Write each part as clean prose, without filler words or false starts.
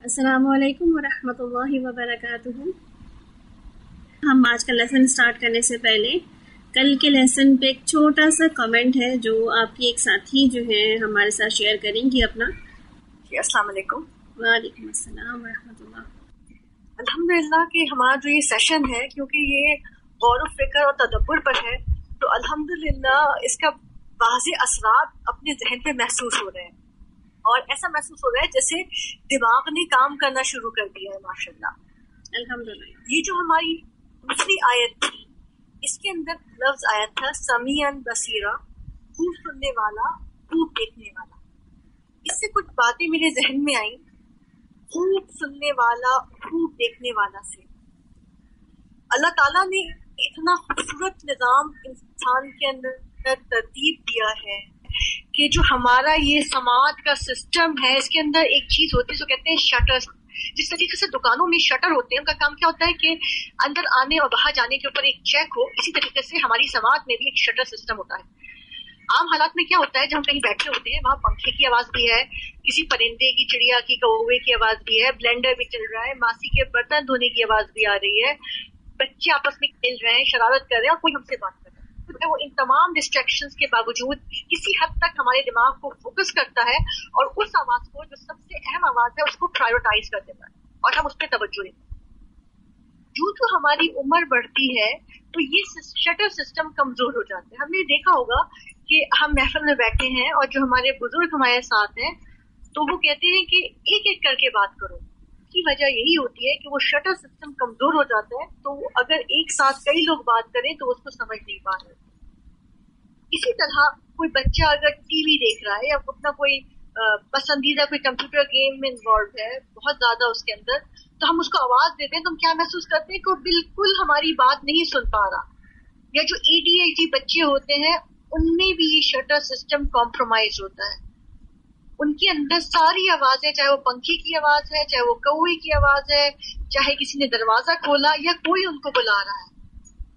السلام علیکم ورحمۃ اللہ وبرکاتہ۔ ہم آج کا لیسن سٹارٹ کرنے سے پہلے کل کے لیسن پہ ایک چھوٹا سا کمنٹ ہے جو آپ کی ایک ساتھی جو ہے ہمارے ساتھ شیئر کریں گی اپنا۔ السلام علیکم۔ وعلیکم السلام ورحمۃ اللہ۔ الحمدللہ کہ ہمارا جو یہ سیشن ہے کیونکہ یہ غور و فکر اور تدبر پر ہے تو الحمدللہ اس کا واضح اثرات اپنے ذہن پہ محسوس ہو رہے ہیں اور ایسا محسوس ہو رہا ہے جیسے دماغ نے کام کرنا شروع کر دیا ہے ماشاءاللہ الحمدللہ۔ یہ جو ہماری دوسری آیت تھی اس کے اندر لفظ آیا تھا سمیعاً بصیرا، خوب سننے والا خوب دیکھنے والا۔ اس سے کچھ باتیں میرے ذہن میں آئیں خوب سننے والا خوب دیکھنے والا سے۔ اللہ تعالیٰ نے اتنا خوبصورت نظام انسان کے اندر ترتیب دیا ہے کہ جو ہمارا یہ سماعت کا سسٹم ہے اس کے اندر ایک چیز ہوتی ہے جو کہتے ہیں شٹر۔ جس طریقے سے دکانوں میں شٹر ہوتے ہیں ان کا کام کیا ہوتا ہے کہ اندر آنے اور باہر جانے کے اوپر ایک چیک ہو، اسی طریقے سے ہماری سماعت میں بھی ایک شٹر سسٹم ہوتا ہے۔ عام حالات میں کیا ہوتا ہے جب ہم کہیں بیٹھے ہوتے ہیں وہاں پنکھے کی آواز بھی ہے، کسی پرندے کی، چڑیا کی، کوے کی آواز بھی ہے، بلینڈر بھی چل رہا ہے، ماسی کے برتن دھونے کی آواز بھی آ رہی ہے، بچے آپس میں کھیل رہے ہیں، شرارت کر رہے ہیں اور کوئی ہم سے بات کر رہا ہے۔ تو وہ ان تمام ڈسٹریکشنز کے باوجود کسی حد تک ہمارے دماغ کو فوکس کرتا ہے اور اس آواز کو جو سب سے اہم آواز ہے اس کو پرائیورٹائز کر دیتا ہے اور ہم اس پہ توجہ دیتے ہیں۔ جو ہماری عمر بڑھتی ہے تو یہ شٹر سسٹم کمزور ہو جاتا ہے۔ ہم نے دیکھا ہوگا کہ ہم محفل میں بیٹھے ہیں اور جو ہمارے بزرگ ہمارے ساتھ ہیں تو وہ کہتے ہیں کہ ایک ایک کر کے بات کرو۔ کی وجہ یہی ہوتی ہے کہ وہ شٹر سسٹم کمزور ہو جاتا ہے تو اگر ایک ساتھ کئی لوگ بات کریں تو اس کو سمجھ نہیں پا رہے۔ اسی طرح کوئی بچہ اگر ٹی وی دیکھ رہا ہے یا اپنا کوئی پسندیدہ کوئی کمپیوٹر گیم میں انوالو ہے بہت زیادہ اس کے اندر، تو ہم اس کو آواز دیتے ہیں تو ہم کیا محسوس کرتے ہیں کہ وہ بالکل ہماری بات نہیں سن پا رہا۔ یا جو ADHD بچے ہوتے ہیں ان میں بھی یہ شٹر سسٹم کمپرومائز ہوتا ہے۔ ان کے اندر ساری آوازیں، چاہے وہ پنکھے کی آواز ہے، چاہے وہ کوے کی آواز ہے، چاہے کسی نے دروازہ کھولا یا کوئی ان کو بلا رہا ہے،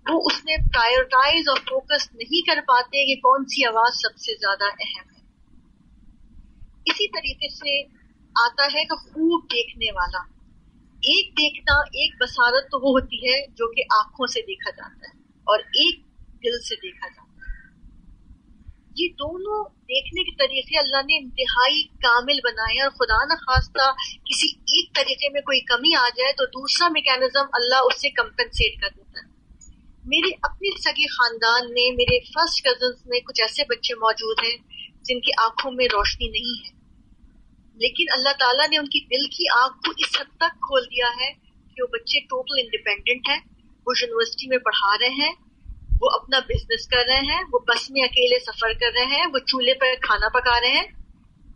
وہ اس میں پرائیورٹائز اور فوکس نہیں کر پاتے کہ کون سی آواز سب سے زیادہ اہم ہے۔ اسی طریقے سے آتا ہے کہ خوب دیکھنے والا۔ ایک دیکھنا، ایک بصارت تو وہ ہوتی ہے جو کہ آنکھوں سے دیکھا جاتا ہے اور ایک دل سے دیکھا جاتا ہے۔ یہ دونوں دیکھنے کے طریقے اللہ نے انتہائی کامل بنائے اور خدا نخواستہ کسی ایک طریقے میں کوئی کمی آ جائے تو دوسرا میکینزم اللہ اس سے کمپنسیٹ کر دیتا ہے۔ میرے اپنے سگے خاندان میں میرے فرسٹ کزنز میں کچھ ایسے بچے موجود ہیں جن کی آنکھوں میں روشنی نہیں ہے، لیکن اللہ تعالیٰ نے ان کی دل کی آنکھ کو اس حد تک کھول دیا ہے کہ وہ بچے ٹوٹل انڈیپینڈنٹ ہیں، وہ یونیورسٹی میں پڑھا رہے ہیں، وہ اپنا بزنس کر رہے ہیں، وہ بس میں اکیلے سفر کر رہے ہیں، وہ چولہے پر کھانا پکا رہے ہیں۔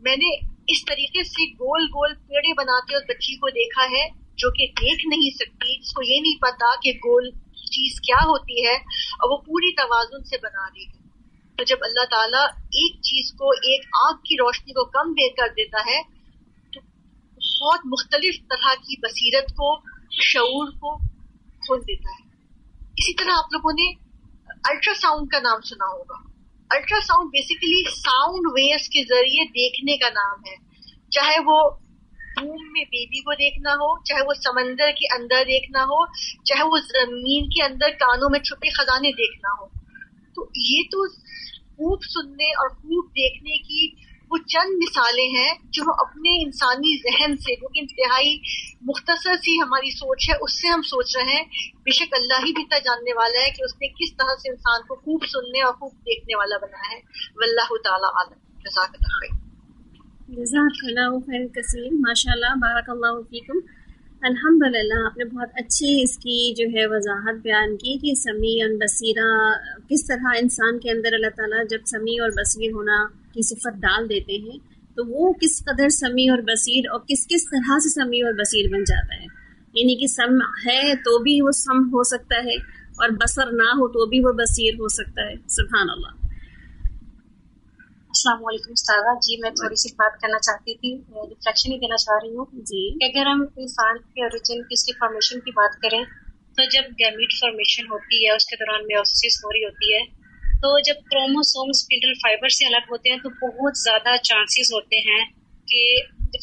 میں نے اس طریقے سے گول گول پیڑے بناتے اس بچی کو دیکھا ہے جو کہ دیکھ نہیں سکتی، جس کو یہ نہیں پتا کہ گول چیز کیا ہوتی ہے اور وہ پوری توازن سے بنا رہی ہے۔ تو جب اللہ تعالیٰ ایک چیز کو، ایک آنکھ کی روشنی کو کم دے کر دیتا ہے تو بہت مختلف طرح کی بصیرت کو، شعور کو کھول دیتا ہے۔ اسی طرح آپ لوگوں نے الٹرا ساؤنڈ کا نام سنا ہوگا۔ Ultra sound basically sound waves کے ذریعے دیکھنے کا نام ہے، چاہے وہ روم میں بیبی کو دیکھنا ہو، چاہے وہ سمندر کے اندر دیکھنا ہو، چاہے وہ زمین کے اندر کانوں میں چھپے خزانے دیکھنا ہو۔ تو یہ تو خوب سننے اور خوب دیکھنے کی وہ چند مثالیں ہیں جو ہم اپنے انسانی ذہن سے، جو کہ انتہائی مختصر سی ہماری سوچ ہے، اس سے ہم سوچ رہے ہیں۔ بے شک اللہ ہی بہتر جاننے والا ہے کہ اس نے کس طرح سے انسان کو خوب سننے اور خوب دیکھنے والا بنایا ہے۔ واللہ تعالی عالم۔ جزاک اللہ خیر۔ جزاک اللہ خیر کثیر، ماشاء اللہ، بارک اللہ فیکم۔ الحمدللہ آپ نے بہت اچھی اس کی جو ہے وضاحت بیان کی کہ سمیع اور بصیرہ کس طرح انسان کے اندر اللہ تعالیٰ جب سمیع اور بصیر ہونا کی صفت ڈال دیتے ہیں تو وہ کس قدر سمیع اور بصیر اور کس کس طرح سے سمیع اور بصیر بن جاتا ہے۔ یعنی کہ سمع ہے تو بھی وہ سمع ہو سکتا ہے اور بصر نہ ہو تو بھی وہ بصیر ہو سکتا ہے۔ سبحان اللہ۔ السلام علیکم استاذہ جی، میں تھوڑی سی بات کرنا چاہتی تھی، ریفلیکشن ہی دینا چاہ رہی ہوں جی کہ اگر ہم انسان کے اوریجن کی اس کی فارمیشن کی بات کریں تو جب گیمیٹ فارمیشن ہوتی ہے اس کے دوران میوسس ہو رہی ہوتی ہے تو جب کروموسوم اسپنڈل فائبر سے الگ ہوتے ہیں تو بہت زیادہ چانسز ہوتے ہیں کہ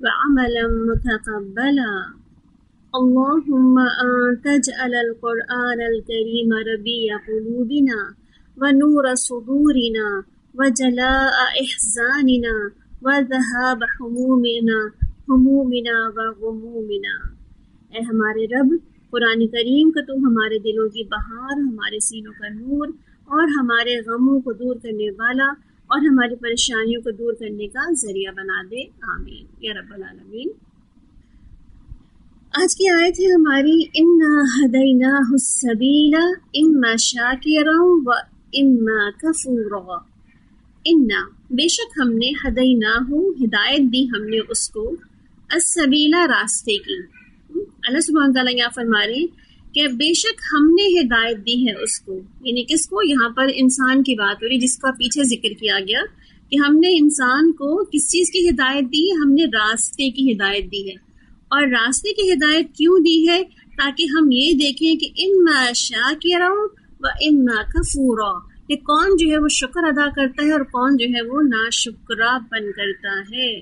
وعملا متقبلا اللهم أن تجعل القرآن الكريم ربيع قلوبنا ونور صدورنا وجلاء إحزاننا وذهاب همومنا وغمومنا. اے ہمارے رب قرآن کریم کا تو ہمارے دلوں کی بہار، ہمارے سینوں کا نور اور ہمارے غموں کو دور کرنے والا اور ہماری پریشانیوں کو دور کرنے کا ذریعہ بنا دے. آمین یا رب العالمین. آج کی آیت ہے ہماری انا ہدیناہ السبیل اما شاکرا و اما کفورا. انا بے شک ہم نے ہدیناہ ہدایت دی ہم نے اس کو، السبیل راستے کی. اللہ سبحانہ وتعالیٰ یہاں فرما رہے ہیں کہ بے شک ہم نے ہدایت دی ہے اس کو، یعنی کس کو؟ یہاں پر انسان کی بات ہو رہی جس کا پیچھے ذکر کیا گیا کہ ہم نے انسان کو کس چیز کی ہدایت دی؟ ہم نے راستے کی ہدایت دی ہے. اور راستے کی ہدایت کیوں دی ہے؟ تاکہ ہم یہ دیکھیں کہ اما شاکرا و اما کفورا، کہ کون جو ہے وہ شکر ادا کرتا ہے اور کون جو ہے وہ ناشکرا پن کرتا ہے.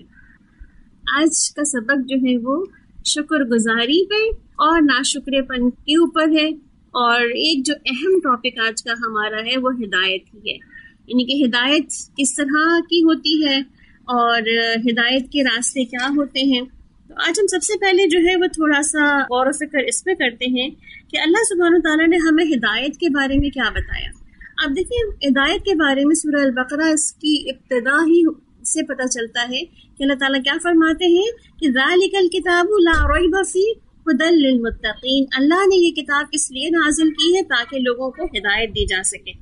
آج کا سبق جو ہے وہ شکر گزاری پہ اور ناشکرے پن کے اوپر ہے. اور ایک جو اہم ٹاپک آج کا ہمارا ہے وہ ہدایت ہی ہے، یعنی کہ ہدایت کس طرح کی ہوتی ہے اور ہدایت کے راستے کیا ہوتے ہیں. تو آج ہم سب سے پہلے جو ہے وہ تھوڑا سا غور و فکر اس پہ کرتے ہیں کہ اللہ سبحانہ تعالیٰ نے ہمیں ہدایت کے بارے میں کیا بتایا. اب دیکھیں ہدایت کے بارے میں سورہ البقرہ اس کی ابتدا ہی سے پتہ چلتا ہے کہ اللہ تعالیٰ کیا فرماتے ہیں کہ ذالک الکتاب لا ریب فیہ ھدی للمتقین. اللہ نے یہ کتاب اس لیے نازل کی ہے تاکہ لوگوں کو ہدایت دی جا سکے.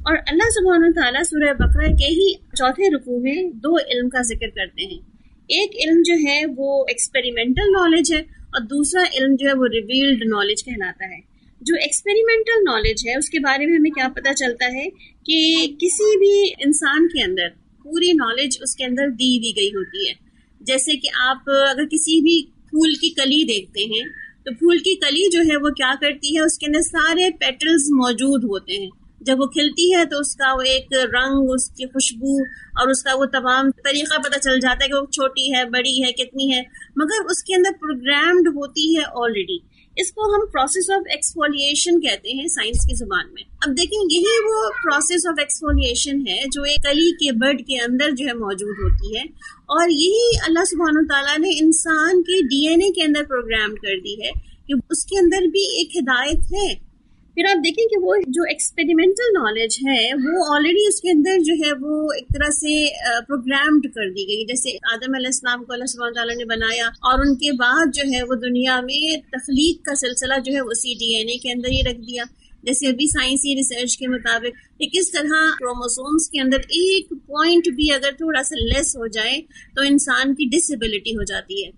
اور اللہ سبحانہ تعالیٰ سورہ بقرہ کے ہی چوتھے رکوع میں دو علم کا ذکر کرتے ہیں. ایک علم جو ہے وہ ایکسپیریمنٹل نالج ہے اور دوسرا علم جو ہے وہ ریویلڈ نالج کہلاتا ہے. جو ایکسپیریمنٹل نالج ہے اس کے بارے میں ہمیں کیا پتہ چلتا ہے کہ کسی بھی انسان کے اندر پوری نالج اس کے اندر دی گئی ہوتی ہے. جیسے کہ آپ اگر کسی بھی پھول کی کلی دیکھتے ہیں تو پھول کی کلی جو ہے وہ کیا کرتی ہے، اس کے اندر سارے پیٹلز موجود ہوتے ہیں. جب وہ کھلتی ہے تو اس کا وہ ایک رنگ، اس کی خوشبو اور اس کا وہ تمام طریقہ پتہ چل جاتا ہے کہ وہ چھوٹی ہے، بڑی ہے، کتنی ہے، مگر اس کے اندر پروگرامڈ ہوتی ہے آلریڈی. اس کو ہم پروسیس آف ایکسفولیشن کہتے ہیں سائنس کی زبان میں. اب دیکھیں یہی وہ پروسیس آف ایکسفولیشن ہے جو ایک کلی کے بڈ کے اندر جو ہے موجود ہوتی ہے، اور یہی اللہ سبحانہ تعالیٰ نے انسان کے ڈی این اے کے اندر پروگرام کر دی ہے کہ اس کے اندر بھی ایک ہدایت ہے. پھر آپ دیکھیں کہ وہ جو ایکسپیریمنٹل نالج ہے وہ آلریڈی اس کے اندر جو ہے وہ ایک طرح سے پروگرامڈ کر دی گئی. جیسے آدم علیہ السلام کو اللہ سبحانہ تعالیٰ نے بنایا اور ان کے بعد جو ہے وہ دنیا میں تخلیق کا سلسلہ جو ہے اسی ڈی این اے کے اندر ہی رکھ دیا. جیسے ابھی سائنسی ریسرچ کے مطابق کہ کس طرح کروموسومز کے اندر ایک پوائنٹ بھی اگر تھوڑا سا لیس ہو جائے تو انسان کی ڈسیبلٹی ہو جاتی ہے.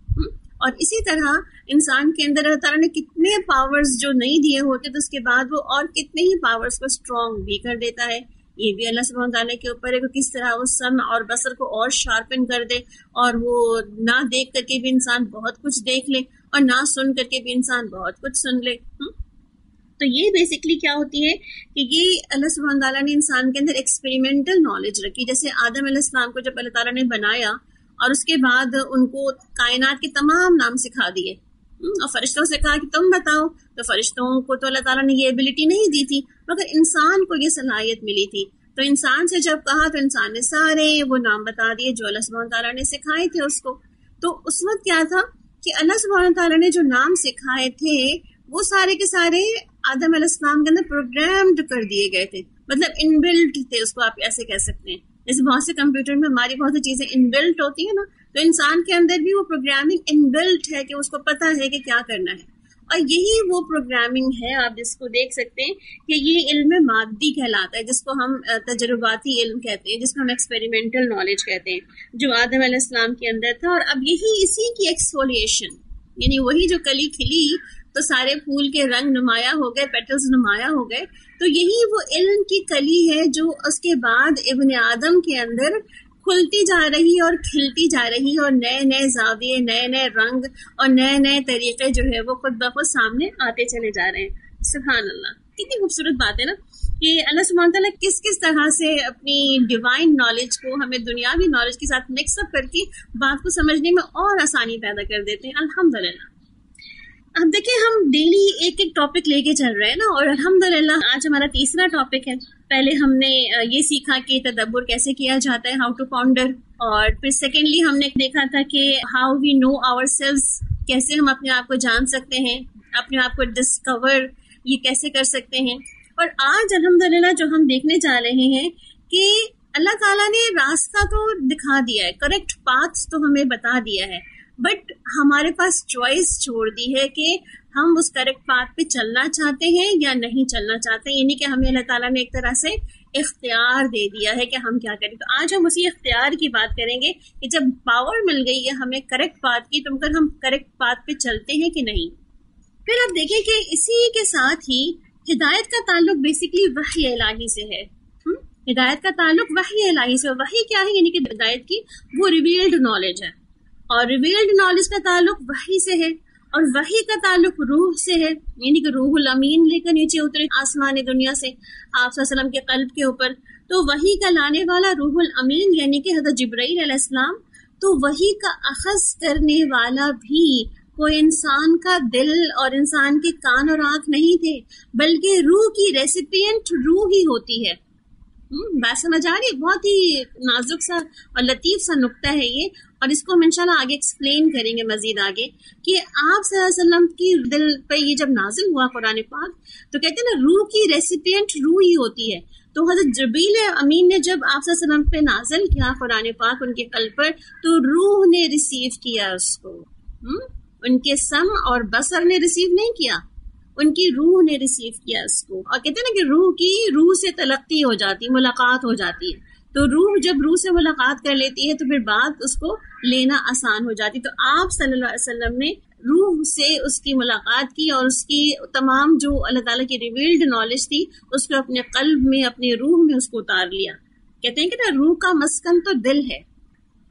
اور اسی طرح انسان کے اندر اللہ تعالیٰ نے کتنے پاورز جو نہیں دیے ہوتے تو اس کے بعد وہ اور کتنے ہی پاورز کو اسٹرانگ بھی کر دیتا ہے. یہ بھی اللہ سبحانہ تعالیٰ کے اوپر ہے کہ کس طرح وہ سمع اور بصر کو اور شارپن کر دے اور وہ نہ دیکھ کر کے بھی انسان بہت کچھ دیکھ لے اور نہ سن کر کے بھی انسان بہت کچھ سن لے. تو یہ بیسکلی کیا ہوتی ہے کہ یہ اللہ سبحانہ تعالیٰ نے انسان کے اندر ایکسپیریمنٹل نالج رکھی. جیسے آدم علیہ السلام کو جب اللہ تعالیٰ نے بنایا اور اس کے بعد ان کو کائنات کے تمام نام سکھا دیے اور فرشتوں سے کہا کہ تم بتاؤ, تو فرشتوں کو تو اللہ تعالیٰ نے یہ ایبلٹی نہیں دی تھی مگر انسان کو یہ صلاحیت ملی تھی. تو انسان سے جب کہا تو انسان نے سارے وہ نام بتا دیے جو اللہ سبحانہ تعالیٰ نے سکھائے تھے اس کو. تو اس وقت کیا تھا کہ اللہ سبحانہ تعالیٰ نے جو نام سکھائے تھے وہ سارے کے سارے آدم علیہ السلام کے اندر پروگرامڈ کر دیے گئے تھے, مطلب ان بلٹ تھے, اس کو آپ ایسے کہہ سکتے ہیں. جیسے بہت سے کمپیوٹر میں ہماری بہت سی چیزیں ان بلٹ ہوتی ہیں نا, تو انسان کے اندر بھی وہ پروگرامنگ ان بلٹ ہے کہ اس کو پتا ہے کہ کیا کرنا ہے. اور یہی وہ پروگرامنگ ہے آپ جس کو دیکھ سکتے ہیں کہ یہ علم مادی کہلاتا ہے, جس کو ہم تجرباتی علم کہتے ہیں, جس کو ہم ایکسپیریمنٹل نالج کہتے ہیں, جو آدم علیہ السلام کے اندر تھا. اور اب یہی اسی کی ایکسفولیشن, یعنی وہی جو کلی کھلی تو سارے پھول کے رنگ نمایاں ہو گئے, پیٹلز نمایاں ہو گئے, تو یہی وہ علم کی کلی ہے جو اس کے بعد ابن آدم کے اندر کھلتی جا رہی اور کھلتی جا رہی اور نئے نئے زاویے, نئے نئے رنگ اور نئے نئے طریقے جو ہے وہ خود بخود سامنے آتے چلے جا رہے ہیں. سبحان اللہ, کتنی خوبصورت بات ہے نا کہ اللہ سبحانہ تعالیٰ کس طرح سے اپنی ڈیوائن نالج کو ہمیں دنیاوی نالج کے ساتھ مکس اپ کر کے بات کو سمجھنے میں اور آسانی پیدا کر دیتے ہیں. الحمدللہ. اب دیکھیں ہم ڈیلی ایک ایک ٹاپک لے کے چل رہے ہیں نا, اور الحمدللہ آج ہمارا تیسرا ٹاپک ہے. پہلے ہم نے یہ سیکھا کہ تدبر کیسے کیا جاتا ہے, ہاؤ ٹو پونڈر, اور پھر سیکنڈلی ہم نے دیکھا تھا کہ how we know our selves, کیسے ہم اپنے آپ کو جان سکتے ہیں, اپنے آپ کو ڈسکور یہ کیسے کر سکتے ہیں. اور آج الحمدللہ جو ہم دیکھنے جا رہے ہیں کہ اللہ تعالیٰ نے راستہ تو دکھا دیا ہے, کریکٹ پاتھ تو ہمیں بتا دیا ہے, بٹ ہمارے پاس چوائس چھوڑ دی ہے کہ ہم اس کریکٹ پاتھ پہ چلنا چاہتے ہیں یا نہیں چلنا چاہتے ہیں. یعنی کہ ہمیں اللہ تعالیٰ نے ایک طرح سے اختیار دے دیا ہے کہ ہم کیا کریں. تو آج ہم اسی اختیار کی بات کریں گے کہ جب پاور مل گئی ہے ہمیں کریکٹ پاتھ کی, تو مگر ہم کریکٹ پاتھ پہ چلتے ہیں کہ نہیں. پھر آپ دیکھیں کہ اسی کے ساتھ ہی ہدایت کا تعلق بیسکلی وحی الہی سے ہے. ہدایت کا تعلق وحی الہی سے. وحی کیا ہے, یعنی کہ ہدایت کی وہ ریویلڈ نالج ہے, اور ریویلڈ نالج کا تعلق وحی سے ہے, اور وحی کا تعلق روح سے ہے, یعنی کہ روح الامین لے کر نیچے اترے آسمان دنیا سے آپ صلی اللہ علیہ وسلم کے قلب کے اوپر. تو وحی کا لانے والا روح الامین یعنی کہ حضرت جبرائیل علیہ السلام. تو وحی کا اخذ کرنے والا بھی کوئی انسان کا دل اور انسان کے کان اور آنکھ نہیں تھے, بلکہ روح کی ریسیپینٹ روح ہی ہوتی ہے. بات سمجھ آ رہی ہے؟ بہت ہی نازک سا اور لطیف سا نقطہ ہے یہ, اور اس کو ہم انشاءاللہ آگے ایکسپلین کریں گے مزید آگے کہ آپ صلی اللہ علیہ وسلم کی دل پہ یہ جب نازل ہوا قرآن پاک, تو کہتے ہیں نا روح کی ریسیپینٹ روح ہی ہوتی ہے. تو حضرت جبریل امین نے جب آپ صلی اللہ علیہ وسلم پہ نازل کیا قرآن پاک ان کے قلب پر, تو روح نے ریسیو کیا اس کو, ان کے سمع اور بصر نے ریسیو نہیں کیا, ان کی روح نے ریسیو کیا اس کو. اور کہتے ہیں نا کہ روح کی روح سے تلقی ہو جاتی, ملاقات ہو جاتی ہے. تو روح جب روح سے ملاقات کر لیتی ہے تو پھر بات اس کو لینا آسان ہو جاتی. تو آپ صلی اللہ علیہ وسلم نے روح سے اس کی ملاقات کی, اور اس کی تمام جو اللہ تعالیٰ کی ریویلڈ نالج تھی اس کو اپنے قلب میں, اپنے روح میں اس کو اتار لیا. کہتے ہیں کہ نا روح کا مسکن تو دل ہے.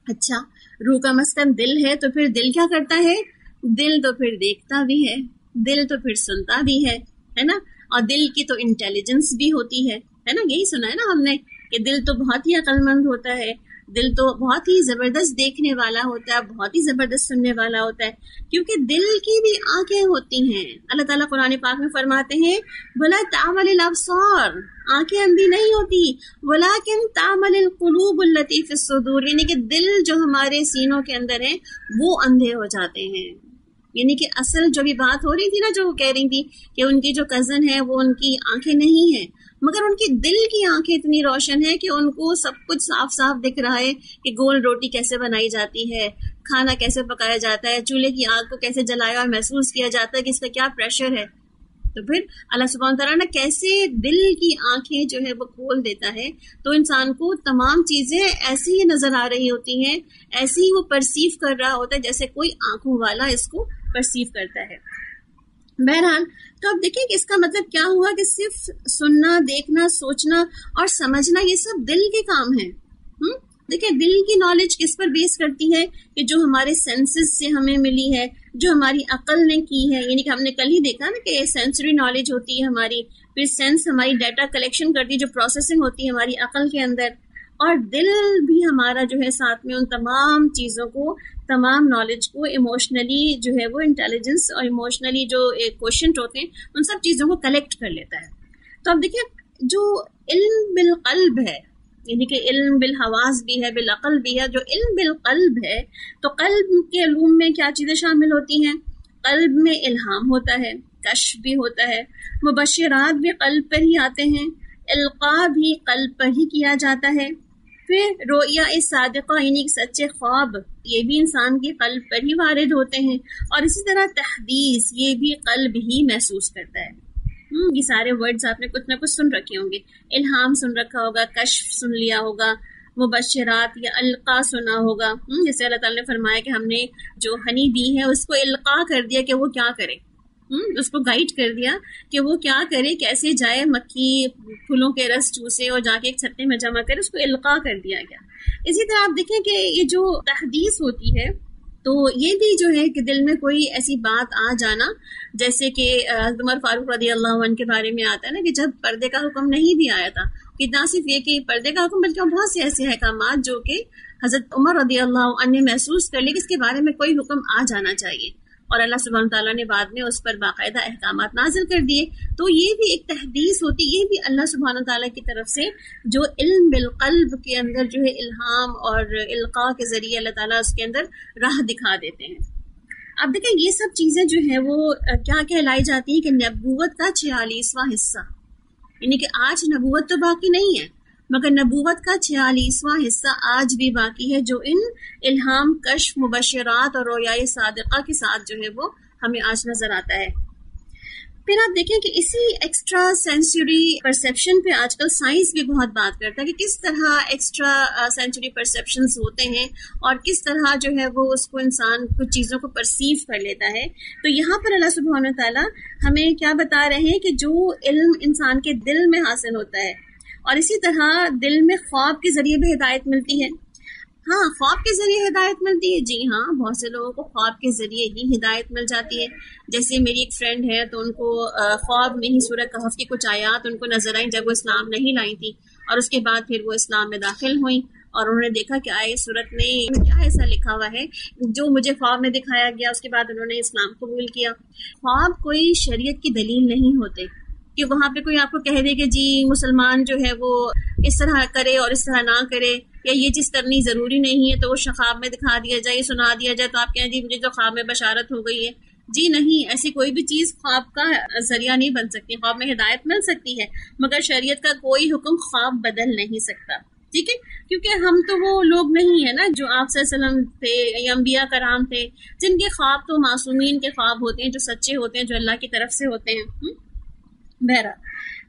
اچھا, روح کا مسکن دل ہے, تو پھر دل کیا کرتا ہے؟ دل تو پھر دیکھتا بھی ہے, دل تو پھر سنتا بھی ہے نا, اور دل کی تو انٹیلیجنس بھی ہوتی ہے نا. یہی سنا ہے نا ہم نے کہ دل تو بہت ہی عقل مند ہوتا ہے, دل تو بہت ہی زبردست دیکھنے والا ہوتا ہے, بہت ہی زبردست سننے والا ہوتا ہے, کیونکہ دل کی بھی آنکھیں ہوتی ہیں. اللہ تعالیٰ قرآن پاک میں فرماتے ہیں وَلَا تَعْمَلِ الْأَبْصَارُ, آنکھیں اندھی نہیں ہوتی, وَلَكِنْ تَعْمَلِ الْقُلُوبُ الَّتِي فِي الصُّدُورِ, یعنی کہ دل جو ہمارے سینوں کے اندر ہیں وہ اندھے ہو جاتے ہیں. یعنی کہ اصل جو بھی بات ہو رہی تھی نا، جو وہ کہہ رہی تھی کہ ان کی جو کزن ہے وہ ان کی آنکھیں نہیں ہیں، مگر ان کی دل کی آنکھیں اتنی روشن ہے کہ ان کو سب کچھ صاف صاف دکھ رہا ہے کہ گول روٹی کیسے بنائی جاتی ہے، کھانا کیسے پکایا جاتا ہے، چولہے کی آگ کو کیسے جلایا اور محسوس کیا جاتا ہے کہ اس کا کیا پریشر ہے. تو پھر اللہ سبحانہ تعالیٰ نے کیسے دل کی آنکھیں جو ہے وہ کھول دیتا ہے، تو انسان کو تمام چیزیں ایسی ہی نظر آ رہی ہوتی ہیں، ایسی ہی وہ پرسیو کر رہا ہوتا ہے جیسے کوئی آنکھوں والا اس کو پرسیو کرتا ہے. بہرحال تو اب دیکھیں کہ اس کا مطلب کیا ہوا کہ صرف سننا، دیکھنا، سوچنا اور سمجھنا یہ سب دل کے کام ہیں. دیکھیں دل کی نالج کس پر بیس کرتی ہے کہ جو ہمارے سینسز سے ہمیں ملی ہے، جو ہماری عقل نے کی ہے. یعنی کہ ہم نے کل ہی دیکھا نا کہ سینسری نالج ہوتی ہے ہماری، پھر سینس ہماری ڈیٹا کلیکشن کرتی ہے، جو پروسیسنگ ہوتی ہے ہماری عقل کے اندر، اور دل بھی ہمارا جو ہے ساتھ میں ان تمام چیزوں کو، تمام نالج کو ایموشنلی جو ہے وہ انٹیلیجنس اور ایموشنلی جو کوشنٹ ہوتے ہیں ان سب چیزوں کو کلیکٹ کر لیتا ہے. تو اب دیکھیں جو علم بالقلب ہے، یعنی کہ علم بالحواس بھی ہے، بالعقل بھی ہے. جو علم بالقلب ہے تو قلب کے علوم میں کیا چیزیں شامل ہوتی ہیں؟ قلب میں الہام ہوتا ہے، کشف بھی ہوتا ہے، مبشرات بھی قلب پر ہی آتے ہیں، القاء بھی قلب پر ہی کیا جاتا ہے. پھر رؤیا صادقہ یعنی سچے خواب یہ بھی انسان کے قلب پر ہی وارد ہوتے ہیں، اور اسی طرح تحدیث یہ بھی قلب ہی محسوس کرتا ہے. یہ سارے ورڈز آپ نے کچھ نہ کچھ سن رکھے ہوں گے. الہام سن رکھا ہوگا، کشف سن لیا ہوگا، مبشرات یا القاء سنا ہوگا. جیسے اللہ تعالیٰ نے فرمایا کہ ہم نے جو ہنی دی ہے اس کو القاء کر دیا کہ وہ کیا کرے، اس کو گائیڈ کر دیا کہ وہ کیا کرے، کیسے جائے، مکھی پھولوں کے رس چوسے اور جا کے ایک چھتے میں جمع کرے، اس کو القاء کر دیا گیا. اسی طرح آپ دیکھیں کہ یہ جو تحدیث ہوتی ہے تو یہ بھی جو ہے کہ دل میں کوئی ایسی بات آ جانا، جیسے کہ حضرت عمر فاروق رضی اللہ عنہ کے بارے میں آتا ہے نا کہ جب پردے کا حکم نہیں بھی آیا تھا، کہ نہ صرف یہ کہ پردے کا حکم بلکہ بہت سے ایسے احکامات جو کہ حضرت عمر رضی اللہ عنہ نے محسوس کر لی کہ اس کے بارے میں کوئی حکم آ جانا چاہیے، اور اللہ سبحانہ تعالیٰ نے بعد میں اس پر باقاعدہ احکامات نازل کر دیے. تو یہ بھی ایک تحدیث ہوتی، یہ بھی اللہ سبحانہ تعالیٰ کی طرف سے جو علم بالقلب کے اندر جو ہے الہام اور القاء کے ذریعے اللہ تعالیٰ اس کے اندر راہ دکھا دیتے ہیں. اب دیکھیں یہ سب چیزیں جو ہیں وہ کیا کہلائی جاتی ہیں کہ نبوت کا 46واں حصہ، یعنی کہ آج نبوت تو باقی نہیں ہے مگر نبوت کا 46واں حصہ آج بھی باقی ہے، جو ان الہام، کشف، مبشرات اور رویائے صادقہ کے ساتھ جو ہے وہ ہمیں آج نظر آتا ہے. پھر آپ دیکھیں کہ اسی ایکسٹرا سینسری پرسیپشن پہ آج کل سائنس بھی بہت بات کرتا ہے کہ کس طرح ایکسٹرا سینسری پرسیپشنز ہوتے ہیں اور کس طرح جو ہے وہ اس کو انسان کچھ چیزوں کو پرسیو کر لیتا ہے. تو یہاں پر اللہ سبحانہ تعالیٰ ہمیں کیا بتا رہے ہیں کہ جو علم انسان کے دل میں حاصل ہوتا ہے، اور اسی طرح دل میں خواب کے ذریعے بھی ہدایت ملتی ہے. ہاں خواب کے ذریعے ہدایت ملتی ہے، جی ہاں، بہت سے لوگوں کو خواب کے ذریعے ہی ہدایت مل جاتی ہے. جیسے میری ایک فرینڈ ہے تو ان کو خواب میں ہی سورہ کہف کی کچھ آیات ان کو نظر آئیں جب وہ اسلام نہیں لائی تھی، اور اس کے بعد پھر وہ اسلام میں داخل ہوئیں اور انہوں نے دیکھا کہ آئے صورت میں کیا ایسا لکھا ہوا ہے جو مجھے خواب میں دکھایا گیا. اس کے بعد انہوں نے اسلام قبول کیا. خواب کوئی شریعت کی دلیل نہیں ہوتے کہ وہاں پہ کوئی آپ کو کہہ دے کہ جی مسلمان جو ہے وہ اس طرح کرے اور اس طرح نہ کرے، یا یہ چیز کرنی ضروری نہیں ہے تو وہ خواب میں دکھا دیا جائے، سنا دیا جائے تو آپ کہیں جی مجھے تو خواب میں بشارت ہو گئی ہے. جی نہیں، ایسی کوئی بھی چیز خواب کا ذریعہ نہیں بن سکتی. خواب میں ہدایت مل سکتی ہے مگر شریعت کا کوئی حکم خواب بدل نہیں سکتا. ٹھیک ہے، کیونکہ ہم تو وہ لوگ نہیں ہیں نا جو آپ صلی اللہ علیہ وسلم تھے یا انبیاء کرام تھے جن کے خواب تو معصومین کے خواب ہوتے ہیں، جو سچے ہوتے ہیں، جو اللہ کی طرف سے ہوتے ہیں. بہرحال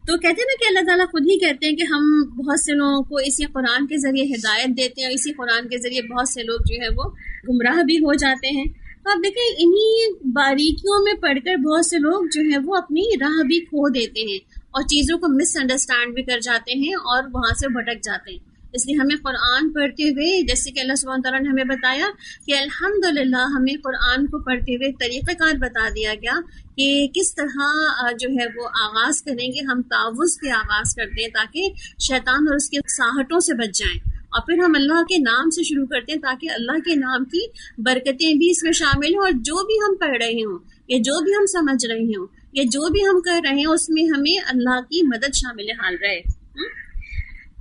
تو کہتے ہیں نا کہ اللہ تعالیٰ خود ہی کہتے ہیں کہ ہم بہت سے لوگوں کو اسی قرآن کے ذریعے ہدایت دیتے ہیں، اور اسی قرآن کے ذریعے بہت سے لوگ جو ہے وہ گمراہ بھی ہو جاتے ہیں. تو آپ دیکھیں انہی باریکیوں میں پڑھ کر بہت سے لوگ جو ہے وہ اپنی راہ بھی کھو دیتے ہیں اور چیزوں کو مس انڈرسٹینڈ بھی کر جاتے ہیں اور وہاں سے بھٹک جاتے ہیں. اس لیے ہمیں قرآن پڑھتے ہوئے، جیسے کہ اللہ سبحانہ تعالیٰ نے ہمیں بتایا کہ الحمدللہ ہمیں قرآن کو پڑھتے ہوئے طریقہ کار بتا دیا گیا کہ کس طرح جو ہے وہ آغاز کریں گے. ہم تعوذ کے آغاز کرتے ہیں تاکہ شیطان اور اس کے ساہٹوں سے بچ جائیں، اور پھر ہم اللہ کے نام سے شروع کرتے ہیں تاکہ اللہ کے نام کی برکتیں بھی اس میں شامل ہوں، اور جو بھی ہم پڑھ رہے ہوں یا جو بھی ہم سمجھ رہے ہوں یا جو بھی ہم کر رہے ہیں اس میں ہمیں اللہ کی مدد شامل حال رہے.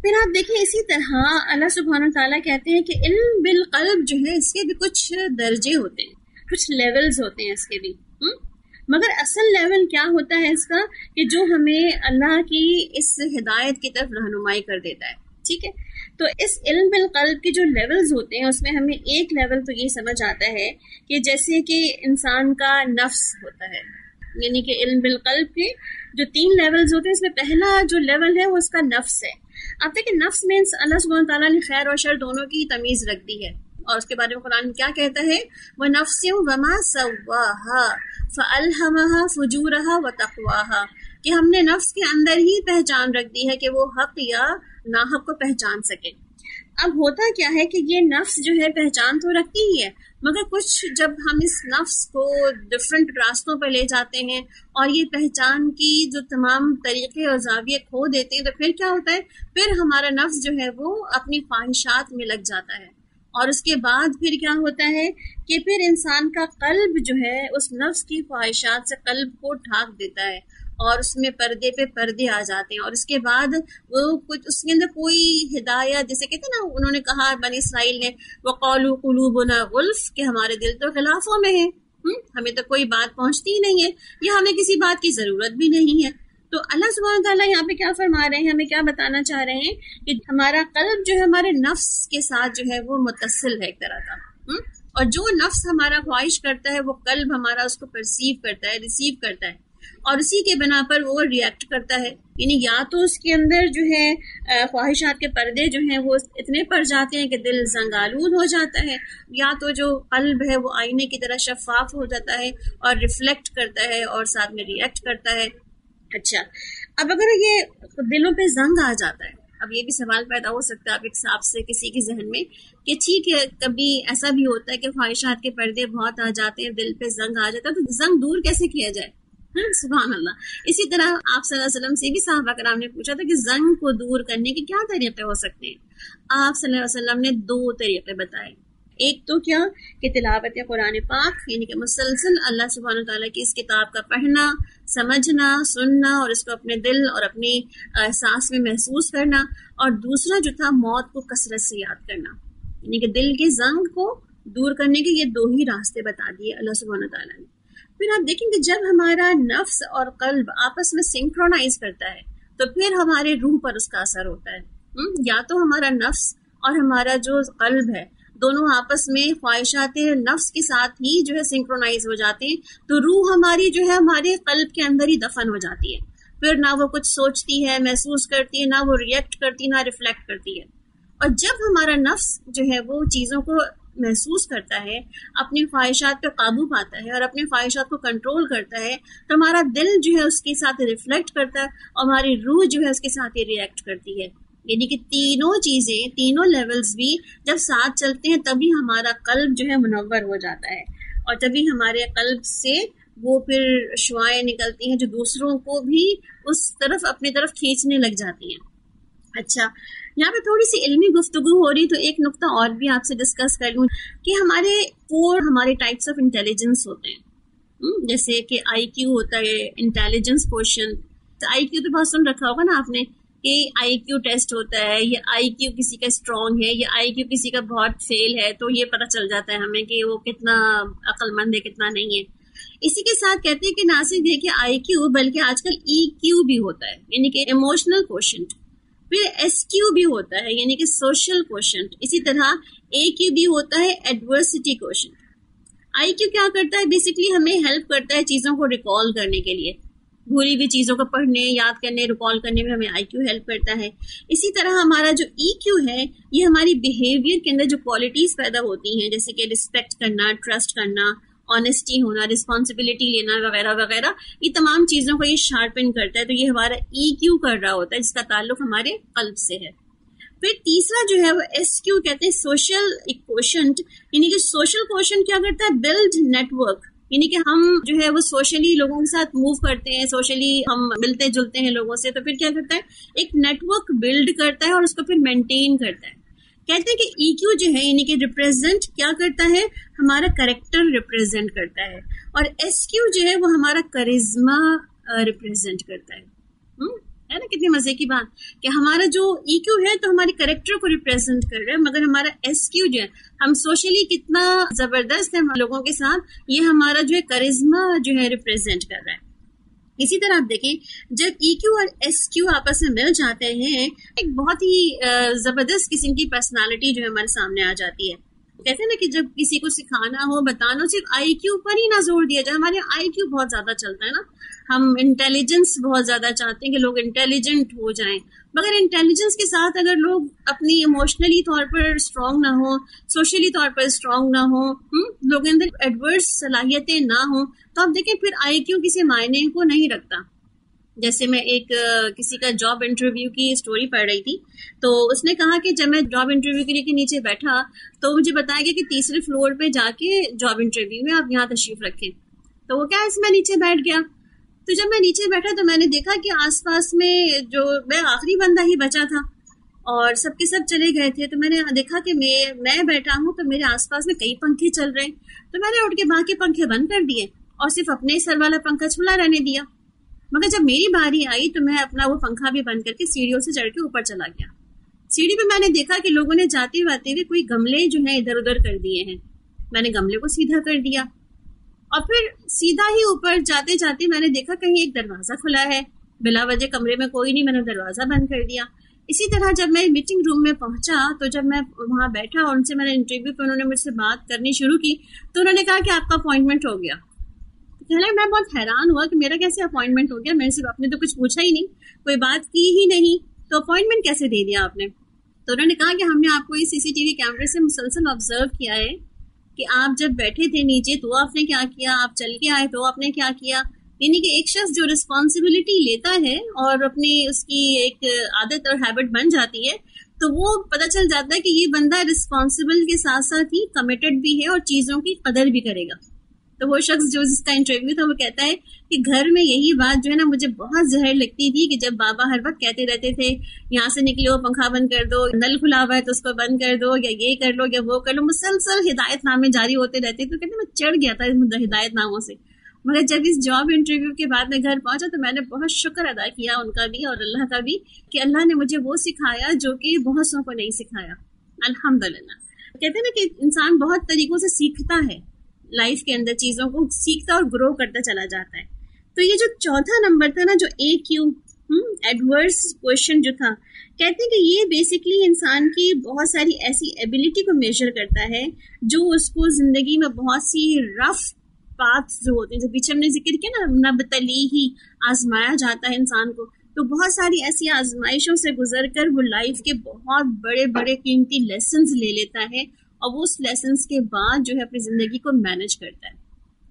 پھر آپ دیکھیں اسی طرح اللہ سبحانہ تعالیٰ کہتے ہیں کہ علم بالقلب جو ہے اس کے بھی کچھ درجے ہوتے ہیں. کچھ لیولز ہوتے ہیں اس کے بھی. مگر اصل لیول کیا ہوتا ہے اس کا کہ جو ہمیں اللہ کی اس ہدایت کی طرف رہنمائی کر دیتا ہے. ٹھیک ہے, تو اس علم بالقلب کے جو لیولز ہوتے ہیں اس میں ہمیں ایک لیول تو یہ سمجھ آتا ہے کہ جیسے کہ انسان کا نفس ہوتا ہے, یعنی کہ علم بالقلب کے جو 3 لیولز ہوتے ہیں اس میں پہلا جو لیول ہے وہ اس کا نفس ہے. آپ دیکھیں نفس میں اللہ سبحانہ تعالیٰ نے خیر اور شر دونوں کی تمیز رکھ دی ہے, اور اس کے بارے میں قرآن کیا کہتا ہے, وَنَفْسٍ وَمَا سَوَّاهَا فَأَلْهَمَهَا فُجُورَهَا وَتَقْوَاهَا, کہ ہم نے نفس کے اندر ہی پہچان رکھ دی ہے کہ وہ حق یا ناحق کو پہچان سکے. اب ہوتا کیا ہے کہ یہ نفس جو ہے پہچان تو رکھتی ہی ہے, مگر کچھ جب ہم اس نفس کو ڈفرینٹ راستوں پہ لے جاتے ہیں اور یہ پہچان کی جو تمام طریقے اور زاویے کھو دیتے ہیں, تو پھر کیا ہوتا ہے, پھر ہمارا نفس جو ہے وہ اپنی خواہشات میں لگ جاتا ہے, اور اس کے بعد پھر کیا ہوتا ہے کہ پھر انسان کا قلب جو ہے اس نفس کی خواہشات سے قلب کو ڈھانک دیتا ہے, اور اس میں پردے پہ پردے آ جاتے ہیں, اور اس کے بعد وہ کچھ اس کے اندر کوئی ہدایت, جیسے کہتے ہیں نا, انہوں نے کہا بنی اسرائیل نے وَقَالُوا قُلُوبُنَا غُلْفٌ, کہ ہمارے دل تو خلافوں میں ہیں, ہمیں تو کوئی بات پہنچتی ہی نہیں ہے, یا ہمیں کسی بات کی ضرورت بھی نہیں ہے. تو اللہ سبحانہ تعالیٰ یہاں پہ کیا فرما رہے ہیں, ہمیں کیا بتانا چاہ رہے ہیں کہ ہمارا قلب جو ہے ہمارے نفس کے ساتھ جو ہے وہ متصل ہے ایک طرح کا, اور جو نفس ہمارا خواہش کرتا ہے وہ قلب ہمارا اس کو پرسیو کرتا ہے, ریسیو کرتا ہے, اور اسی کے بنا پر وہ ریئیکٹ کرتا ہے. یعنی یا تو اس کے اندر جو ہے خواہشات کے پردے جو ہیں وہ اتنے پڑ جاتے ہیں کہ دل زنگالود ہو جاتا ہے, یا تو جو قلب ہے وہ آئینے کی طرح شفاف ہو جاتا ہے اور ریفلیکٹ کرتا ہے اور ساتھ میں ریئیکٹ کرتا ہے. اچھا, اب اگر یہ دلوں پہ زنگ آ جاتا ہے, اب یہ بھی سوال پیدا ہو سکتا ہے آپ ایک حساب سے کسی کے ذہن میں کہ ٹھیک ہے کبھی ایسا بھی ہوتا ہے کہ خواہشات کے پردے بہت آ جاتے ہیں, دل پہ زنگ آ جاتا ہے, تو زنگ دور کیسے کیا جائے؟ سبحان اللہ. اسی طرح آپ صلی اللہ علیہ وسلم سے بھی صحابہ کرام نے پوچھا تھا کہ زنگ کو دور کرنے کے کیا طریقے ہو سکتے ہیں. آپ صلی اللہ علیہ وسلم نے 2 طریقے بتائے. ایک تو کیا کہ تلاوت قرآن پاک, یعنی کہ مسلسل اللہ سبحانہ تعالیٰ کی اس کتاب کا پڑھنا, سمجھنا, سننا, اور اس کو اپنے دل اور اپنی احساس میں محسوس کرنا. اور دوسرا جو تھا موت کو کثرت سے یاد کرنا, یعنی کہ دل کے زنگ کو دور کرنے کے یہ 2 ہی راستے بتا دیے اللہ سبحانہ تعالیٰ نے. پھر آپ دیکھیں کہ جب ہمارا نفس اور قلب آپس میں سنکرونائز کرتا ہے تو پھر ہمارے روح پر اس کا اثر ہوتا ہے. یا تو ہمارا نفس اور ہمارا جو قلب ہے دونوں آپس میں خواہشات نفس کے ساتھ ہی جو ہے سنکرونائز ہو جاتے ہیں, تو روح ہماری جو ہے ہمارے قلب کے اندر ہی دفن ہو جاتی ہے. پھر نہ وہ کچھ سوچتی ہے, محسوس کرتی ہے, نہ وہ ریئیکٹ کرتی, نہ ریفلیکٹ کرتی ہے. اور جب ہمارا نفس جو ہے وہ چیزوں کو محسوس کرتا ہے, اپنی خواہشات پہ قابو پاتا ہے اور اپنی خواہشات کو کنٹرول کرتا ہے, تو ہمارا دل جو ہے اس کے ساتھ ریفلیکٹ کرتا ہے اور ہماری روح جو ہے اس کے ساتھ ہی ریئیکٹ کرتی ہے. یعنی کہ تینوں چیزیں, تینوں لیولز بھی جب ساتھ چلتے ہیں تبھی ہمارا قلب جو ہے منور ہو جاتا ہے, اور تبھی ہمارے قلب سے وہ پھر شعائیں نکلتی ہیں جو دوسروں کو بھی اس طرف اپنی طرف کھینچنے لگ جاتی ہیں. اچھا, یہاں پہ تھوڑی سی علمی گفتگو ہو رہی, تو ایک نقطہ اور بھی آپ سے ڈسکس کر لوں کہ ہمارے ٹائپس آف انٹیلیجنس ہوتے ہیں. جیسے کہ آئی کیو ہوتا ہے, انٹیلیجنس کوشچن. آئی کیو تو بہت سن رکھا ہوگا نا آپ نے کہ آئی کیو ٹیسٹ ہوتا ہے, یا آئی کیو کسی کا اسٹرانگ ہے, یا آئی کیو کسی کا بہت فیل ہے, تو یہ پتہ چل جاتا ہے ہمیں کہ وہ کتنا عقل مند ہے کتنا نہیں ہے. اسی کے ساتھ کہتے ہیں کہ نہ صرف دیکھیے آئی کیو بلکہ آج کل ای کیو بھی ہوتا ہے, یعنی کہ ایموشنل کوشنٹ. پھر ایس کیو بھی ہوتا ہے, یعنی کہ سوشل کوشنٹ. اسی طرح اے کیو بھی ہوتا ہے, ایڈورسٹی کوشنٹ. آئی کیو کیا کرتا ہے, بیسکلی ہمیں ہیلپ کرتا ہے چیزوں کو ریکال کرنے کے لیے, بھولی ہوئی چیزوں کو پڑھنے, یاد کرنے, ریکال کرنے میں ہمیں آئی کیو ہیلپ کرتا ہے. اسی طرح ہمارا جو ای کیو ہے یہ ہماری بیہیویئر کے اندر جو کوالٹیز پیدا ہوتی ہیں, جیسے کہ رسپیکٹ کرنا, ٹرسٹ کرنا, آنیسٹی ہونا, رسپانسبلٹی لینا وغیرہ وغیرہ, یہ تمام چیزوں کو یہ شارپن کرتا ہے. تو یہ ہمارا ای کیو کر رہا ہوتا ہے جس کا تعلق ہمارے قلب سے ہے. پھر تیسرا جو ہے وہ ایس کیو کہتے ہیں, سوشل کوشنٹ. یعنی کہ سوشل کوشنٹ کیا کرتا ہے, بلڈ نیٹ ورک. یعنی کہ ہم جو ہے وہ سوشلی لوگوں کے ساتھ موو کرتے ہیں, سوشلی ہم ملتے جلتے ہیں لوگوں سے, تو پھر کیا کرتا ہے, ایک نیٹ ورک بلڈ کرتا ہے اور اس کو پھر مینٹین کرتا ہے. کہتے ہیں کہ ای کیو جو ہے یعنی کہ ریپرزینٹ کیا کرتا ہے, ہمارا کریکٹر ریپرزینٹ کرتا ہے, اور ایس کیو جو ہے وہ ہمارا کریزما ریپرزینٹ کرتا ہے. ہے نا. کتنے مزے کی بات کہ ہمارا جو ای کیو ہے تو ہمارے کریکٹر کو ریپرزینٹ کر رہا ہے، مگر ہمارا ایس کیو جو ہے، ہم سوشلی کتنا زبردست ہیں لوگوں کے ساتھ، یہ ہمارا جو ہے کرزما جو ہے ریپرزینٹ کر رہا ہے. اسی طرح آپ دیکھیں جب ای کیو اور ایس کیو آپس میں مل جاتے ہیں، ایک بہت ہی زبردست قسم کی پرسنالٹی جو ہے ہمارے سامنے آ جاتی ہے. کہتے ہیں نا کہ جب کسی کو سکھانا ہو، بتانا ہو، صرف آئی کیو پر ہی نہ زور دیا جائے. ہمارے آئی کیو بہت زیادہ چلتا ہے نا، ہم انٹیلیجنس بہت زیادہ چاہتے ہیں کہ لوگ انٹیلیجنٹ ہو جائیں، مگر انٹیلیجنس کے ساتھ اگر لوگ اپنی ایموشنلی طور پر اسٹرانگ نہ ہوں، سوشلی طور پر اسٹرانگ نہ ہوں، لوگوں کے اندر ایڈورس صلاحیتیں نہ ہوں، تو آپ دیکھیں پھر آئی کیو کسی معنی کو نہیں رکھتا. جیسے میں ایک کسی کا جاب انٹرویو کی اسٹوری پڑھ رہی تھی، تو اس نے کہا کہ جب میں جاب انٹرویو کے لیے نیچے بیٹھا تو مجھے بتایا گیا کہ تیسرے فلور پہ جا کے جاب انٹرویو ہے، آپ یہاں تشریف رکھیں. تو وہ کیا ہے، میں نیچے بیٹھ گیا. تو جب میں نیچے بیٹھا تو میں نے دیکھا کہ آس پاس میں جو میں آخری بندہ ہی بچا تھا اور سب کے سب چلے گئے تھے. تو میں نے دیکھا کہ میں بیٹھا ہوں تو میرے آس پاس میں کئی پنکھے چل رہے ہیں. تو میں نے اٹھ کے باقی پنکھے بند کر دیے اور صرف اپنے سر والا پنکھا کھلا رہنے دیا. مگر جب میری باری آئی تو میں اپنا وہ پنکھا بھی بند کر کے سیڑھیوں سے چڑھ کے اوپر چلا گیا. سیڑھی پہ میں نے دیکھا کہ لوگوں نے جاتے ہوئے کوئی گملے جو ہیں ادھر ادھر کر دیے ہیں. میں نے گملے کو سیدھا کر دیا اور پھر سیدھا ہی اوپر جاتے جاتے میں نے دیکھا کہیں ایک دروازہ کھلا ہے. بلا وجہ کمرے میں کوئی نہیں، میں نے دروازہ بند کر دیا. اسی طرح جب میں میٹنگ روم میں پہنچا تو جب میں وہاں بیٹھا اور ان سے میں نے انٹرویو پہ انہوں نے مجھ سے بات کرنی شروع کی تو انہوں نے کہا کہ آپ کا اپوائنٹمنٹ ہو گیا. میں بہت حیران ہوا کہ میرا کیسے اپوائنٹمنٹ ہو گیا، میں نے صرف آپ نے تو کچھ پوچھا ہی نہیں، کوئی بات کی ہی نہیں، تو اپوائنٹمنٹ کیسے دے دیا آپ نے؟ تو انہوں نے کہا کہ ہم نے آپ کو اس CCTV کیمرے سے مسلسل آبزرو کیا ہے کہ آپ جب بیٹھے تھے نیچے تو آپ نے کیا کیا، آپ چل کے آئے تو آپ نے کیا کیا. یعنی کہ ایک شخص جو رسپانسبلٹی لیتا ہے اور اپنی اس کی ایک عادت اور ہیبٹ بن جاتی ہے تو وہ پتہ چل جاتا ہے کہ یہ بندہ رسپانسبل کے ساتھ ساتھ ہی کمیٹڈ بھی ہے اور چیزوں کی قدر بھی کرے گا. تو وہ شخص جو جس کا انٹرویو تھا وہ کہتا ہے کہ گھر میں یہی بات جو ہے نا مجھے بہت زہر لگتی تھی کہ جب بابا ہر وقت کہتے رہتے تھے یہاں سے نکلے ہو پنکھا بند کر دو، نل کھلا ہوا ہے تو اس کو بند کر دو، یا یہ کر لو یا وہ کر لو، مسلسل ہدایت نامے جاری ہوتے رہتے. تو کہتے میں چڑھ گیا تھا ہدایت ناموں سے. مگر جب اس جاب انٹرویو کے بعد میں گھر پہنچا تو میں نے بہت شکر ادا کیا ان کا بھی اور اللہ کا بھی کہ اللہ نے مجھے وہ سکھایا جو کہ بہت سو کو نہیں سکھایا. الحمدللہ. کہتے ہیں نا کہ انسان بہت طریقوں سے سیکھتا ہے، لائف کے اندر چیزوں کو سیکھتا اور گرو کرتا چلا جاتا ہے. تو یہ جو چوتھا نمبر تھا نا، جو AQ ایڈورس کوشچن جو تھا، کہتے ہیں کہ یہ بیسکلی انسان کی بہت ساری ایسی ایبلٹی کو میجر کرتا ہے جو اس کو زندگی میں بہت سی رف پاتھ جو ہوتے ہیں، جو پیچھے ہم نے ذکر کیا نا، نبتلی ہی آزمایا جاتا ہے انسان کو. تو بہت ساری ایسی آزمائشوں سے گزر کر وہ لائف کے بہت بڑے بڑے قیمتی لیسنز لے لیتا ہے اور وہ اس لیسنس کے بعد جو ہے اپنی زندگی کو مینج کرتا ہے.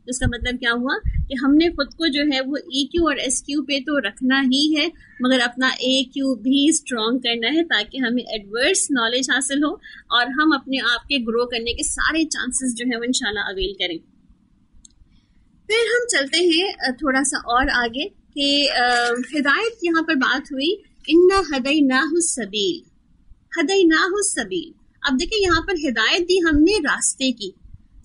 اس کا مطلب کیا ہوا کہ ہم نے خود کو جو ہے وہ EQ اور SQ پہ تو رکھنا ہی ہے، مگر اپنا AQ بھی اسٹرانگ کرنا ہے تاکہ ہمیں ایڈورس نالج حاصل ہو اور ہم اپنے آپ کے گرو کرنے کے سارے چانسز جو ہے وہ انشاءاللہ اویل کریں. پھر ہم چلتے ہیں تھوڑا سا اور آگے کہ ہدایت یہاں پر بات ہوئی، اِنَّا هَدَيْنَاهُ السَّبِيلَ. هَدَيْنَاهُ السَّبِيلَ. اب دیکھیں یہاں پر ہدایت دی ہم نے راستے کی.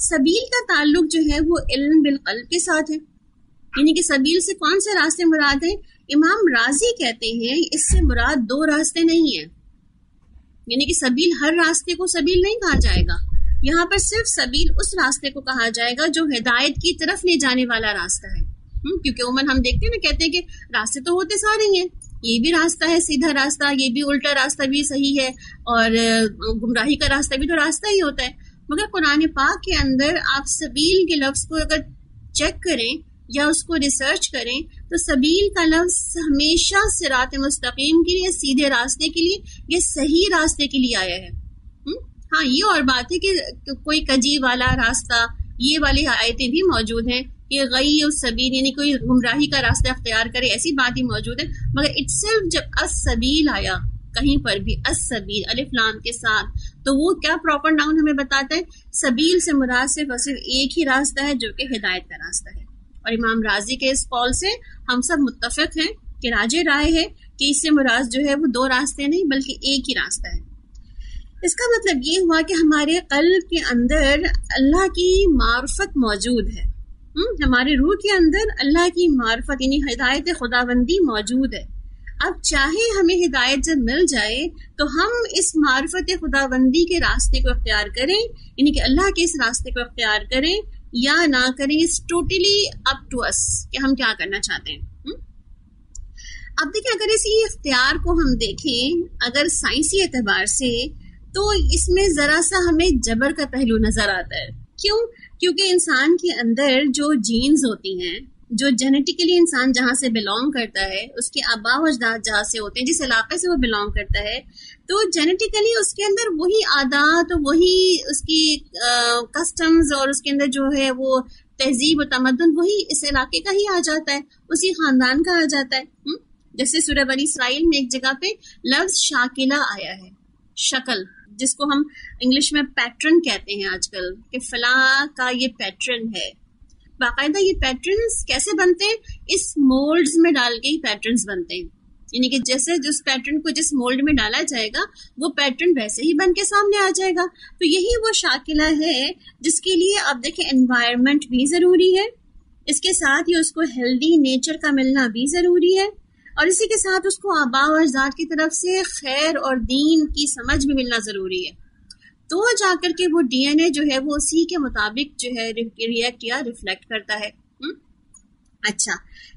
سبیل کا تعلق جو ہے وہ علم بالقلب کے ساتھ ہے، یعنی کہ سبیل سے کون سے راستے مراد ہیں؟ امام راضی کہتے ہیں اس سے مراد دو راستے نہیں ہیں، یعنی کہ سبیل ہر راستے کو سبیل نہیں کہا جائے گا. یہاں پر صرف سبیل اس راستے کو کہا جائے گا جو ہدایت کی طرف لے جانے والا راستہ ہے. کیونکہ عموماً ہم دیکھتے ہیں نا، کہتے ہیں کہ راستے تو ہوتے سارے ہیں، یہ بھی راستہ ہے سیدھا راستہ، یہ بھی الٹا راستہ بھی صحیح ہے، اور گمراہی کا راستہ بھی تو راستہ ہی ہوتا ہے. مگر قرآن پاک کے اندر آپ سبیل کے لفظ کو اگر چیک کریں یا اس کو ریسرچ کریں تو سبیل کا لفظ ہمیشہ صراط مستقیم کے لیے، سیدھے راستے کے لیے، یہ صحیح راستے کے لیے آیا ہے. ہاں یہ اور بات ہے کہ کوئی کجی والا راستہ، یہ والی آیتیں بھی موجود ہیں کہ غی السبیل یعنی کوئی گمراہی کا راستہ اختیار کرے، ایسی بات ہی موجود ہے. مگر اٹ صرف جب السبیل آیا کہیں پر بھی السبیل الف لام کے ساتھ تو وہ کیا پراپر ناؤن ہمیں بتاتا ہے، سبیل سے مراد صرف اور صرف ایک ہی راستہ ہے جو کہ ہدایت کا راستہ ہے. اور امام راضی کے اس قول سے ہم سب متفق ہیں کہ راجح رائے ہے کہ اس سے مراد جو ہے وہ دو راستے نہیں بلکہ ایک ہی راستہ ہے. اس کا مطلب یہ ہوا کہ ہمارے قلب کے اندر اللہ کی معرفت موجود ہے، ہمارے روح کے اندر اللہ کی معرفت یعنی ہدایت خداوندی موجود ہے. اب چاہے ہمیں ہدایت جب مل جائے تو ہم اس معرفت خداوندی کے راستے کو اختیار کریں، یعنی کہ اللہ کے اس راستے کو اختیار کریں یا نہ کریں، اس ٹوٹلی اپ ٹو اس کہ ہم کیا کرنا چاہتے ہیں۔ اب دیکھیں اگر اسی اختیار کو ہم دیکھیں اگر سائنسی اعتبار سے، تو اس میں ذرا سا ہمیں جبر کا پہلو نظر آتا ہے۔ کیوں؟ کیونکہ انسان کے اندر جو جینز ہوتی ہیں، جو جینیٹیکلی انسان جہاں سے بلانگ کرتا ہے، اس کے آبا و اجداد جہاں سے ہوتے ہیں، جس علاقے سے وہ بلانگ کرتا ہے، تو جینیٹیکلی اس کے اندر وہی عادات، وہی اس کی کسٹمز اور اس کے اندر جو ہے وہ تہذیب و تمدن وہی اس علاقے کا ہی آ جاتا ہے، اسی خاندان کا آ جاتا ہے۔ جیسے سورہ بنی اسرائیل میں ایک جگہ پہ لفظ شاکلہ آیا ہے، شکل، جس کو ہم انگلش میں پیٹرن کہتے ہیں آج کل، کہ فلاں کا یہ پیٹرن ہے۔ باقاعدہ یہ پیٹرنز کیسے بنتے ہیں؟ اس مولڈز میں ڈال کے ہی پیٹرنز بنتے ہیں، یعنی کہ جیسے جس پیٹرن کو جس مولڈ میں ڈالا جائے گا وہ پیٹرن ویسے ہی بن کے سامنے آ جائے گا۔ تو یہی وہ شاکلہ ہے جس کے لیے آپ دیکھیں انوائرمنٹ بھی ضروری ہے، اس کے ساتھ ہی اس کو ہیلدی نیچر کا ملنا بھی ضروری ہے، اور اسی کے ساتھ اس کو آباء و اجداد کی طرف سے خیر اور دین کی سمجھ بھی ملنا ضروری ہے، تو جا کر کے وہ ڈی این اے جو ہے وہ اسی کے مطابق جو ہے ریئیکٹ یا ریفلیکٹ کرتا ہے۔ اچھا،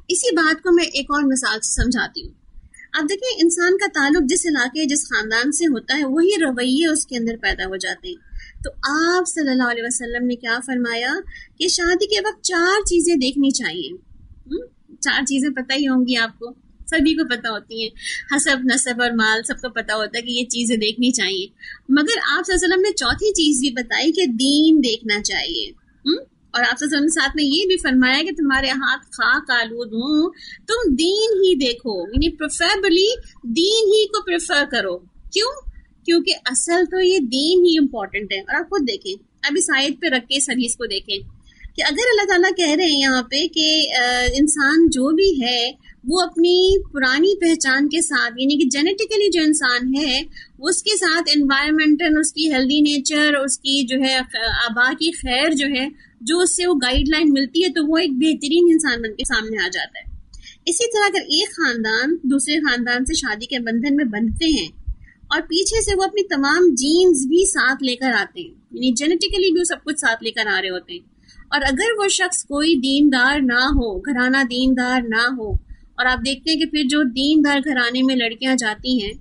اسی بات کو میں ایک اور مثال سے سمجھاتی ہوں۔ اب دیکھیں انسان کا تعلق جس علاقے جس خاندان سے ہوتا ہے وہی رویے اس کے اندر پیدا ہو جاتے ہیں۔ تو آپ صلی اللہ علیہ وسلم نے کیا فرمایا کہ شادی کے وقت 4 چیزیں دیکھنی چاہیے۔ 4 چیزیں پتہ ہی ہوں گی آپ کو، سبھی کو پتہ ہوتی ہیں، حسب نسب اور مال سب کو پتہ ہوتا ہے کہ یہ چیزیں دیکھنی چاہیے، مگر آپ صلی اللہ علیہ وسلم نے چوتھی چیز بھی بتائی کہ دین دیکھنا چاہیے۔ اور آپ صلی اللہ علیہ وسلم نے ساتھ میں یہ بھی فرمایا کہ تمہارے ہاتھ خاک آلود ہوں تم دین ہی دیکھو، یعنی پریفریبلی دین ہی کو پریفر کرو۔ کیوں؟ کیونکہ اصل تو یہ دین ہی امپورٹنٹ ہے۔ اور آپ خود دیکھیں، اب اس آیت پہ رکھ کے اس حدیث کو دیکھیں کہ اگر اللہ تعالیٰ کہہ رہے ہیں یہاں پہ کہ انسان جو بھی ہے وہ اپنی پرانی پہچان کے ساتھ، یعنی کہ جینیٹیکلی جو انسان ہے اس کے ساتھ انوائرمنٹل، اس کی ہیلدی نیچر، اس کی جو ہے آبا کی خیر جو ہے، جو اس سے وہ گائیڈ لائن ملتی ہے، تو وہ ایک بہترین انسان بن کے سامنے آ جاتا ہے۔ اسی طرح اگر ایک خاندان دوسرے خاندان سے شادی کے بندھن میں بندھتے ہیں اور پیچھے سے وہ اپنی تمام جینز بھی ساتھ لے کر آتے ہیں، یعنی جینیٹیکلی بھی وہ سب کچھ ساتھ لے کر آ رہے ہوتے ہیں، اور اگر وہ شخص کوئی دیندار نہ ہو، گھرانہ دیندار نہ ہو، اور آپ دیکھتے ہیں کہ پھر جو دیندار گھرانے میں لڑکیاں جاتی ہیں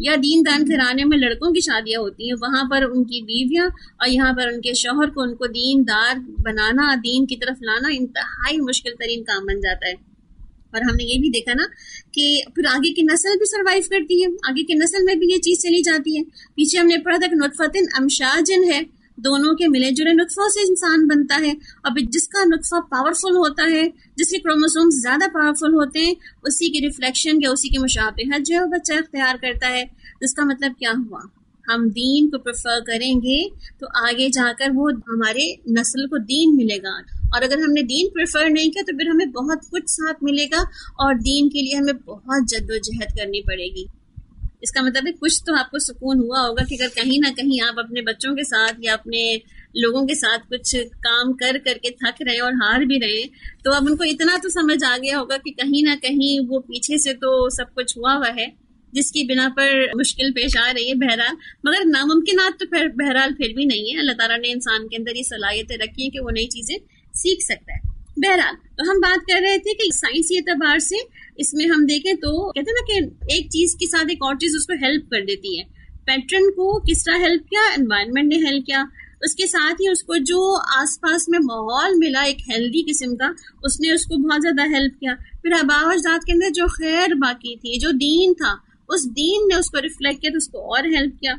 یا دیندار گھرانے میں لڑکوں کی شادیاں ہوتی ہیں، وہاں پر ان کی بیویاں اور یہاں پر ان کے شوہر کو ان کو دیندار بنانا، دین کی طرف لانا انتہائی مشکل ترین کام بن جاتا ہے۔ اور ہم نے یہ بھی دیکھا نا کہ پھر آگے کی نسل بھی سروائیو کرتی ہے، آگے کی نسل میں بھی یہ چیز چلی جاتی ہے۔ پیچھے ہم نے پڑھا تھا کہ نطفۃ امشاجن ہے، دونوں کے ملے جلے نطفوں سے انسان بنتا ہے، اور جس کا نطفہ پاورفل ہوتا ہے، جس کے کروموسوم زیادہ پاورفل ہوتے ہیں، اسی کی ریفلیکشن یا اسی کی مشابہت جو ہے بچہ اختیار کرتا ہے۔ جس کا مطلب کیا ہوا؟ ہم دین کو پریفر کریں گے تو آگے جا کر وہ ہمارے نسل کو دین ملے گا، اور اگر ہم نے دین پریفر نہیں کیا تو پھر ہمیں بہت کچھ ساتھ ملے گا، اور دین کے لیے ہمیں بہت جد و جہد کرنی پڑے گی۔ اس کا مطلب ہے کچھ تو آپ کو سکون ہوا ہوگا کہ اگر کہیں نہ کہیں آپ اپنے بچوں کے ساتھ یا اپنے لوگوں کے ساتھ کچھ کام کر کر کے تھک رہے ہیں اور ہار بھی رہے ہیں، تو اب ان کو اتنا تو سمجھ آ گیا ہوگا کہ کہیں نہ کہیں وہ پیچھے سے تو سب کچھ ہوا ہوا ہے جس کی بنا پر مشکل پیش آ رہی ہے۔ بہرحال مگر ناممکنات تو پھر بہرحال پھر بھی نہیں ہے، اللہ تعالیٰ نے انسان کے اندر یہ صلاحیتیں رکھی ہیں کہ وہ نئی چیزیں سیکھ سکتا ہے۔ بہرحال تو ہم بات کر رہے تھے کہ سائنسی اعتبار سے اس میں ہم دیکھیں تو کہتے ہیں نا کہ ایک چیز کے ساتھ ایک اور چیز اس کو ہیلپ کر دیتی ہے۔ پیٹرن کو کس طرح ہیلپ کیا؟ انوائرمنٹ نے ہیلپ کیا، اس کے ساتھ ہی اس کو جو آس پاس میں ماحول ملا ایک ہیلدی قسم کا، اس نے اس کو بہت زیادہ ہیلپ کیا۔ پھر آباء و اجداد کے اندر جو خیر باقی تھی، جو دین تھا، اس دین نے اس کو ریفلیکٹ کیا تو اس کو اور ہیلپ کیا۔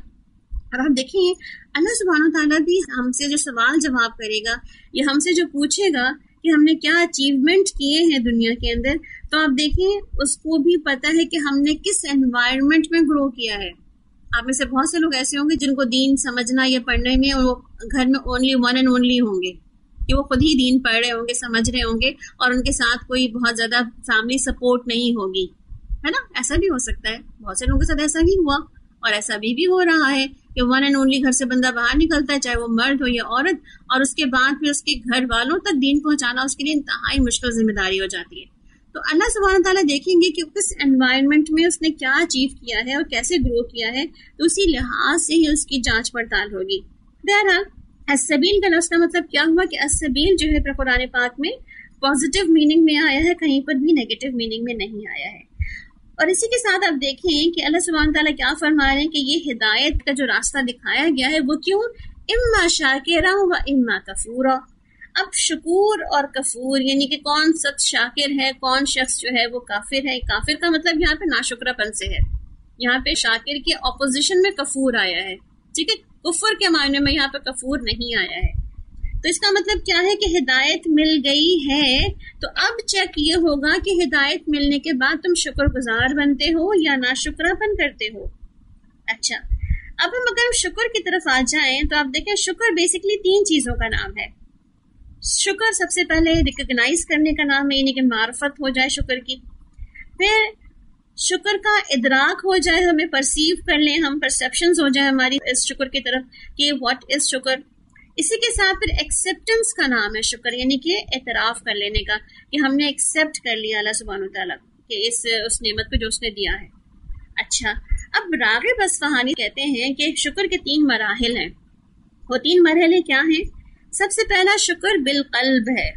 اور آپ دیکھیں اللہ سبحانہ تعالیٰ بھی ہم سے جو سوال جواب کرے گا یا ہم سے جو پوچھے گا کہ ہم نے کیا اچیومنٹ کیے ہیں دنیا کے اندر، تو آپ دیکھیں اس کو بھی پتا ہے کہ ہم نے کس انوائرمنٹ میں گرو کیا ہے۔ آپ میں سے بہت سے لوگ ایسے ہوں گے جن کو دین سمجھنا یا پڑھنے میں وہ گھر میں اونلی ون اینڈ اونلی ہوں گے، کہ وہ خود ہی دین پڑھ رہے ہوں گے، سمجھ رہے ہوں گے، اور ان کے ساتھ کوئی بہت زیادہ فیملی سپورٹ نہیں ہوگی، ہے نا؟ ایسا بھی ہو سکتا ہے، بہت سے لوگوں کے ساتھ ایسا بھی ہوا اور ایسا بھی ہو رہا ہے کہ ون اینڈ اونلی گھر سے بندہ باہر نکلتا ہے، چاہے وہ مرد ہو یا عورت، اور اس کے بعد پھر اس کے گھر والوں تک دین پہنچانا اس کے لیے انتہائی مشکل ذمہ داری ہو جاتی ہے۔ تو اللہ سبحانہ تعالیٰ دیکھیں گے کہ کس انوائرمنٹ میں اس نے کیا اچیو کیا ہے اور کیسے گرو کیا ہے، تو اسی لحاظ سے ہی اس کی جانچ پڑتال ہوگی. بہرحال السبیل کا لفظ کا مطلب کیا ہوا کہ السبیل جو ہے قرآن پاک میں پازیٹیو میننگ میں آیا ہے، کہیں پر بھی نیگیٹو میننگ میں نہیں آیا ہے. اور اسی کے ساتھ آپ دیکھیں کہ اللہ سبحانہ تعالیٰ کیا فرما رہے ہیں کہ یہ ہدایت کا جو راستہ دکھایا گیا ہے وہ کیوں، اما شاکرا و اما کفورا. اب شکور اور کفور یعنی کہ کون سخت شاکر ہے، کون شخص جو ہے وہ کافر ہے. کافر کا مطلب یہاں پہ ناشکرہ پن سے ہے، یہاں پہ شاکر کے اپوزیشن میں کفور آیا ہے، ٹھیک ہے. کفر کے معنی میں یہاں پہ کفور نہیں آیا ہے. تو اس کا مطلب کیا ہے کہ ہدایت مل گئی ہے تو اب چیک یہ ہوگا کہ ہدایت ملنے کے بعد تم شکر گزار بنتے ہو یا ناشکرہ پن کرتے ہو. اچھا، اب ہم اگر شکر کی طرف آ جائیں تو آپ دیکھیں شکر بیسکلی 3 چیزوں کا نام ہے. شکر سب سے پہلے ریکگنائز کرنے کا نام ہے، یعنی کہ معرفت ہو جائے شکر کی. پھر شکر کا ادراک ہو جائے، ہمیں پرسیو کر لیں، ہم پرسیپشنز ہو جائے ہماری اس شکر کی طرف کہ واٹ از شکر. اسی کے ساتھ پھر ایکسیپٹنس کا نام ہے شکر، یعنی کہ اعتراف کر لینے کا کہ ہم نے ایکسیپٹ کر لیا اللہ سبحانہ وتعالیٰ کہ اس نعمت کو جو اس نے دیا ہے. اچھا، اب راغب اصفہانی کہتے ہیں کہ شکر کے 3 مراحل ہیں. وہ 3 مرحلے کیا ہیں؟ سب سے پہلا شکر بالقلب ہے،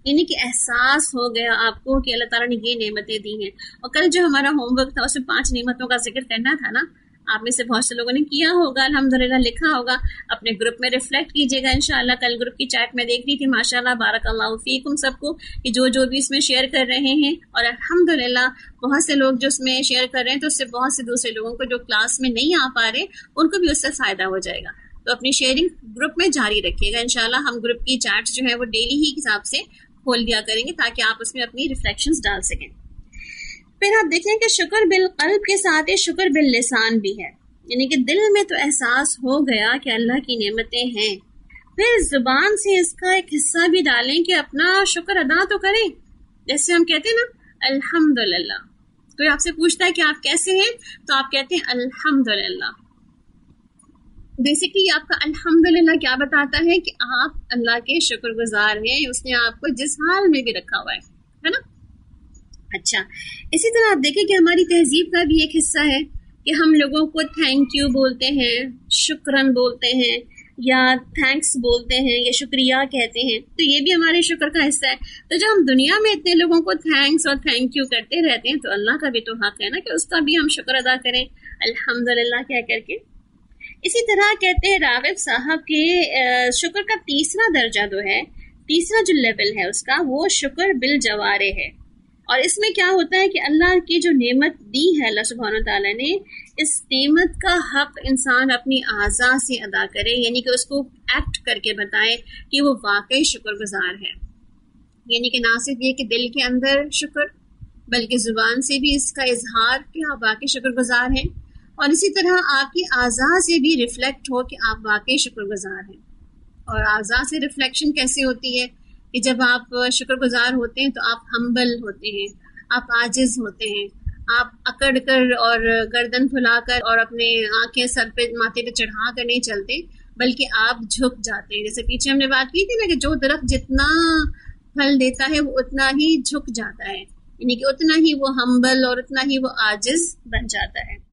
یعنی کہ احساس ہو گیا آپ کو کہ اللہ تعالیٰ نے یہ نعمتیں دی ہیں. اور کل جو ہمارا ہوم ورک تھا اس میں 5 نعمتوں کا ذکر کرنا تھا نا، آپ میں سے بہت سے لوگوں نے کیا ہوگا، الحمدللہ لکھا ہوگا. اپنے گروپ میں ریفلیکٹ کیجیے گا انشاءاللہ. کل گروپ کی چیٹ میں دیکھ رہی تھی ماشاءاللہ بارک اللہ فیکم سب کو کہ جو بھی اس میں شیئر کر رہے ہیں، اور الحمدللہ بہت سے لوگ جو اس میں شیئر کر رہے ہیں تو اس سے بہت سے دوسرے لوگوں کو جو کلاس میں نہیں آ پا رہے ان کو بھی اس سے فائدہ ہو جائے گا. تو اپنی شیئرنگ گروپ میں جاری رکھیے گا انشاءاللہ. ہم گروپ کی چیٹس جو ہے وہ ڈیلی ہی حساب سے کھول دیا کریں گے تاکہ آپ اس میں اپنی ریفلیکشنز ڈال سکیں. پھر آپ دیکھیں کہ شکر بالقلب کے ساتھ ہی شکر باللسان بھی ہے، یعنی کہ دل میں تو احساس ہو گیا کہ اللہ کی نعمتیں ہیں، پھر زبان سے اس کا ایک حصہ بھی ڈالیں کہ اپنا شکر ادا تو کریں. جیسے ہم کہتے ہیں نا الحمدللہ، کوئی آپ سے پوچھتا ہے کہ آپ کیسے ہیں تو آپ کہتے ہیں الحمدللہ. بیسکلی آپ کا الحمدللہ کیا بتاتا ہے کہ آپ اللہ کے شکر گزار ہیں، اس نے آپ کو جس حال میں بھی رکھا ہوا ہے نا. اچھا، اسی طرح آپ دیکھیں کہ ہماری تہذیب کا بھی ایک حصہ ہے کہ ہم لوگوں کو تھینک یو بولتے ہیں، شکرن بولتے ہیں، یا تھینکس بولتے ہیں، یا شکریہ کہتے ہیں. تو یہ بھی ہمارے شکر کا حصہ ہے. تو جب ہم دنیا میں اتنے لوگوں کو تھینکس اور تھینک یو کرتے رہتے ہیں تو اللہ کا بھی تو حق ہے نا کہ اس کا بھی ہم شکر ادا کریں الحمدللہ کہہ کر کے. اسی طرح کہتے ہیں راغب صاحب کے شکر کا 3 درجہ جو ہے، 3 جو لیول ہے اس کا، وہ شکر بالجوارے ہے. اور اس میں کیا ہوتا ہے کہ اللہ کی جو نعمت دی ہے اللہ سبحانہ تعالیٰ نے، اس نعمت کا حق انسان اپنی اعضاء سے ادا کرے، یعنی کہ اس کو ایکٹ کر کے بتائے کہ وہ واقعی شکر گزار ہے. یعنی کہ نہ صرف یہ کہ دل کے اندر شکر، بلکہ زبان سے بھی اس کا اظہار کہ آپ واقعی شکر گزار ہیں، اور اسی طرح آپ کی اعضاء سے بھی ریفلیکٹ ہو کہ آپ واقعی شکر گزار ہیں. اور اعضاء سے ریفلیکشن کیسے ہوتی ہے کہ جب آپ شکر گزار ہوتے ہیں تو آپ ہمبل ہوتے ہیں، آپ عاجز ہوتے ہیں، آپ اکڑ کر اور گردن پھلا کر اور اپنے آنکھیں سر پہ ماتھے پہ چڑھا کر نہیں چلتے، بلکہ آپ جھک جاتے ہیں. جیسے پیچھے ہم نے بات کی تھی نا کہ جو درخت جتنا پھل دیتا ہے وہ اتنا ہی جھک جاتا ہے، یعنی کہ اتنا ہی وہ ہمبل اور اتنا ہی وہ عاجز بن جاتا ہے.